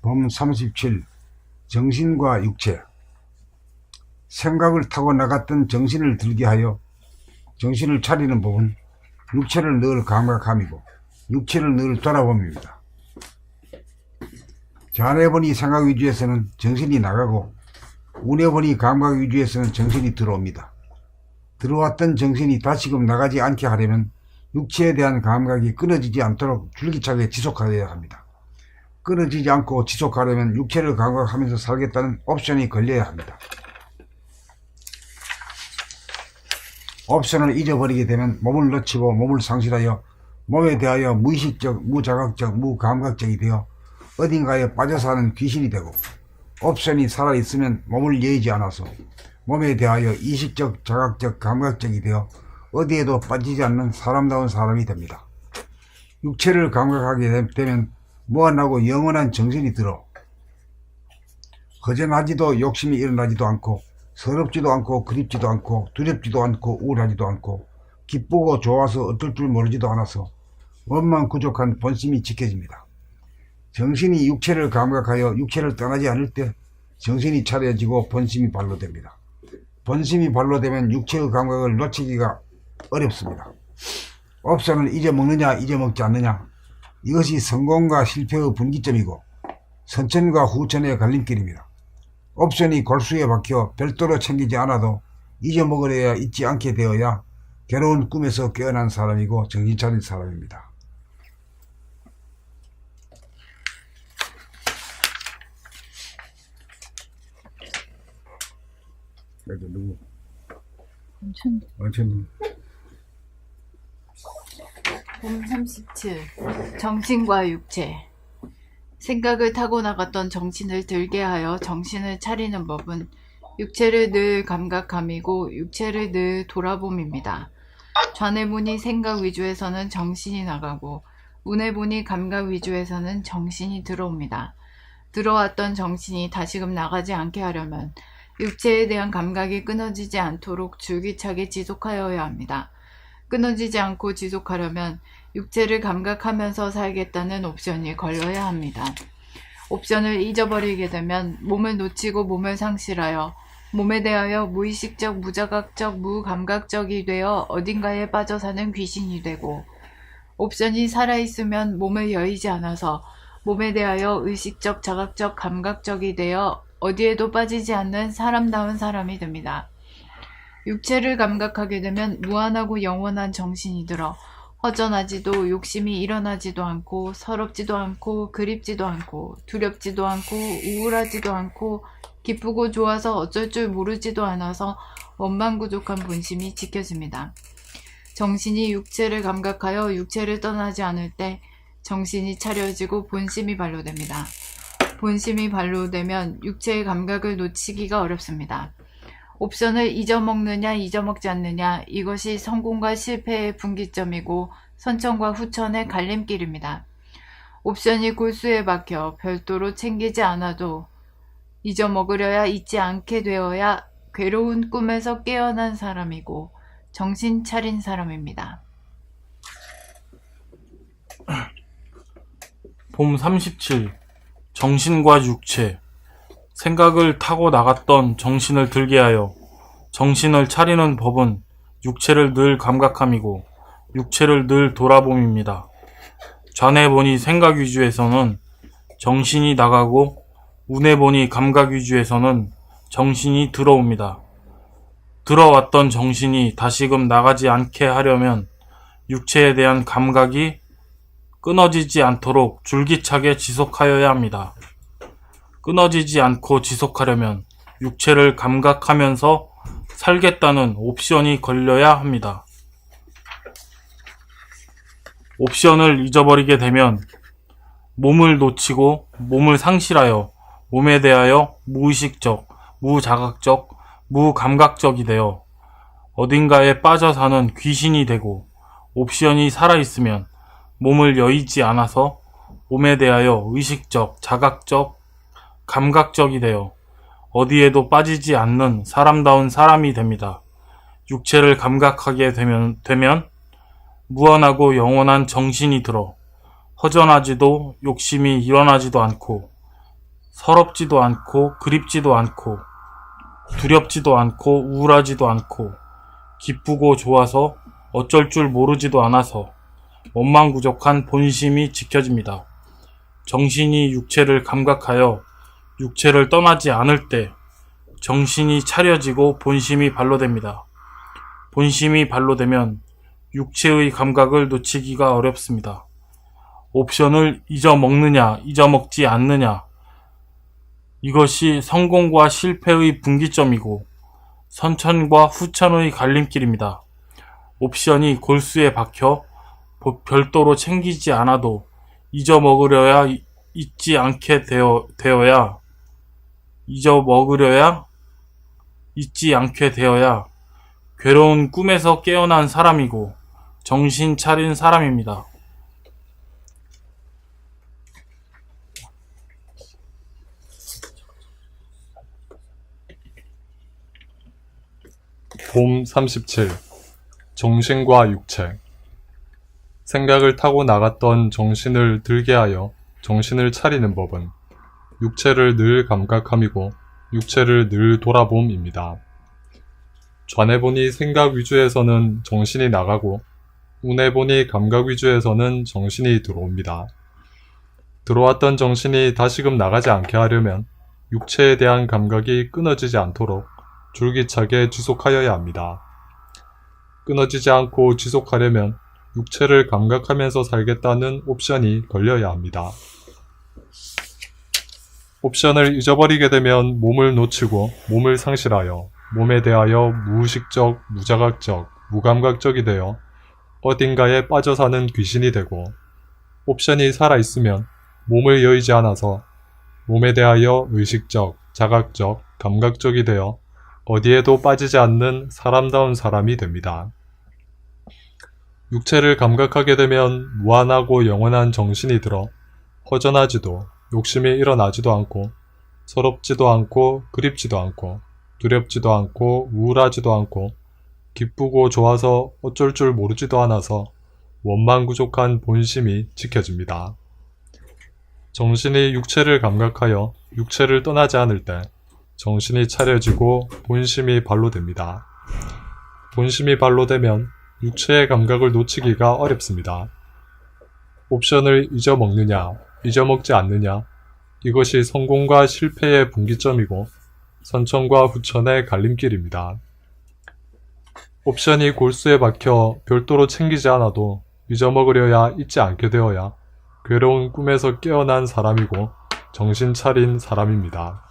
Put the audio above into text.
법 37. 정신과 육체. 생각을 타고 나갔던 정신을 들게 하여 정신을 차리는 법은 육체를 늘 감각함이고 육체를 늘 돌아봄입니다. 자네보니 생각 위주에서는 정신이 나가고 운해보니 감각 위주에서는 정신이 들어옵니다. 들어왔던 정신이 다시금 나가지 않게 하려면 육체에 대한 감각이 끊어지지 않도록 줄기차게 지속하여야 합니다. 끊어지지 않고 지속하려면 육체를 감각하면서 살겠다는 옵션이 걸려야 합니다. 옵션을 잊어버리게 되면 몸을 놓치고 몸을 상실하여 몸에 대하여 무의식적, 무자각적, 무감각적이 되어 어딘가에 빠져 사는 귀신이 되고, 옵션이 살아있으면 몸을 여의지 않아서 몸에 대하여 이식적, 자각적, 감각적이 되어 어디에도 빠지지 않는 사람다운 사람이 됩니다. 육체를 감각하게 되면 무한하고 영원한 정신이 들어 허전하지도 욕심이 일어나지도 않고 서럽지도 않고 그립지도 않고 두렵지도 않고 우울하지도 않고 기쁘고 좋아서 어쩔 줄 모르지도 않아서 원만 구족한 본심이 지켜집니다. 정신이 육체를 감각하여 육체를 떠나지 않을 때 정신이 차려지고 본심이 발로됩니다. 본심이 발로되면 육체의 감각을 놓치기가 어렵습니다. 옵션을 잊어먹느냐 잊어먹지 않느냐, 이것이 성공과 실패의 분기점이고 선천과 후천의 갈림길입니다. 옵션이 골수에 박혀 별도로 챙기지 않아도 잊어먹으려야 잊지 않게 되어야 괴로운 꿈에서 깨어난 사람이고 정신 차린 사람입니다. 누구? 원천. 법 37. 정신과 육체. 생각을 타고 나갔던 정신을 들게 하여 정신을 차리는 법은 육체를 늘 감각함이고 육체를 늘 돌아봄입니다. 좌뇌보니 생각 위주에서는 정신이 나가고 우뇌보니 감각 위주에서는 정신이 들어옵니다. 들어왔던 정신이 다시금 나가지 않게 하려면 육체에 대한 감각이 끊어지지 않도록 줄기차게 지속하여야 합니다. 끊어지지 않고 지속하려면 육체를 감각하면서 살겠다는 옵션이 걸려야 합니다. 옵션을 잊어버리게 되면 몸을 놓치고 몸을 상실하여 몸에 대하여 무의식적, 무자각적, 무감각적이 되어 어딘가에 빠져 사는 귀신이 되고, 옵션이 살아있으면 몸을 여의지 않아서 몸에 대하여 의식적, 자각적, 감각적이 되어 어디에도 빠지지 않는 사람다운 사람이 됩니다. 육체를 감각하게 되면 무한하고 영원한 정신이 들어 허전하지도 욕심이 일어나지도 않고 서럽지도 않고 그립지도 않고 두렵지도 않고 우울하지도 않고 기쁘고 좋아서 어쩔 줄 모르지도 않아서 원망부족한 본심이 지켜집니다. 정신이 육체를 감각하여 육체를 떠나지 않을 때 정신이 차려지고 본심이 발로됩니다. 본심이 발로되면 육체의 감각을 놓치기가 어렵습니다. 옵션을 잊어먹느냐 잊어먹지 않느냐, 이것이 성공과 실패의 분기점이고 선천과 후천의 갈림길입니다. 옵션이 골수에 박혀 별도로 챙기지 않아도 잊어먹으려야 잊지 않게 되어야 괴로운 꿈에서 깨어난 사람이고 정신 차린 사람입니다. 봄 37. 정신과 육체. 생각을 타고 나갔던 정신을 들게 하여 정신을 차리는 법은 육체를 늘 감각함이고 육체를 늘 돌아봄입니다. 좌뇌보니 생각 위주에서는 정신이 나가고 우뇌보니 감각 위주에서는 정신이 들어옵니다. 들어왔던 정신이 다시금 나가지 않게 하려면 육체에 대한 감각이 끊어지지 않도록 줄기차게 지속하여야 합니다. 끊어지지 않고 지속하려면 육체를 감각하면서 살겠다는 옵션이 걸려야 합니다. 옵션을 잊어버리게 되면 몸을 놓치고 몸을 상실하여 몸에 대하여 무의식적, 무자각적, 무감각적이 되어 어딘가에 빠져 사는 귀신이 되고, 옵션이 살아있으면 몸을 여의지 않아서 몸에 대하여 의식적, 자각적, 감각적이 되어 어디에도 빠지지 않는 사람다운 사람이 됩니다. 육체를 감각하게 되면 무한하고 영원한 정신이 들어 허전하지도 욕심이 일어나지도 않고 서럽지도 않고 그립지도 않고 두렵지도 않고 우울하지도 않고 기쁘고 좋아서 어쩔 줄 모르지도 않아서 원망부족한 본심이 지켜집니다. 정신이 육체를 감각하여 육체를 떠나지 않을 때 정신이 차려지고 본심이 발로됩니다. 본심이 발로되면 육체의 감각을 놓치기가 어렵습니다. 옵션을 잊어먹느냐, 잊어먹지 않느냐. 이것이 성공과 실패의 분기점이고 선천과 후천의 갈림길입니다. 옵션이 골수에 박혀 별도로 챙기지 않아도 잊어먹으려야 잊지 않게 되어야 잊지 않게 되어야 괴로운 꿈에서 깨어난 사람이고 정신 차린 사람입니다. 봄 37. 정신과 육체. 생각을 타고 나갔던 정신을 들게 하여 정신을 차리는 법은 육체를 늘 감각함이고 육체를 늘 돌아봄입니다. 좌뇌보니 생각 위주에서는 정신이 나가고 우뇌보니 감각 위주에서는 정신이 들어옵니다. 들어왔던 정신이 다시금 나가지 않게 하려면 육체에 대한 감각이 끊어지지 않도록 줄기차게 지속하여야 합니다. 끊어지지 않고 지속하려면 육체를 감각하면서 살겠다는 옵션이 걸려야 합니다. 옵션을 잊어버리게 되면 몸을 놓치고 몸을 상실하여 몸에 대하여 무의식적, 무자각적, 무감각적이 되어 어딘가에 빠져 사는 귀신이 되고, 옵션이 살아있으면 몸을 여의지 않아서 몸에 대하여 의식적, 자각적, 감각적이 되어 어디에도 빠지지 않는 사람다운 사람이 됩니다. 육체를 감각하게 되면 무한하고 영원한 정신이 들어 허전하지도 욕심이 일어나지도 않고 서럽지도 않고 그립지도 않고 두렵지도 않고 우울하지도 않고 기쁘고 좋아서 어쩔 줄 모르지도 않아서 원망부족한 본심이 지켜집니다. 정신이 육체를 감각하여 육체를 떠나지 않을 때 정신이 차려지고 본심이 발로됩니다. 본심이 발로되면 육체의 감각을 놓치기가 어렵습니다. 옵션을 잊어먹느냐, 잊어먹지 않느냐, 이것이 성공과 실패의 분기점이고 선천과 후천의 갈림길입니다. 옵션이 골수에 박혀 별도로 챙기지 않아도 잊어먹으려야 잊지 않게 되어야 괴로운 꿈에서 깨어난 사람이고 정신 차린 사람입니다.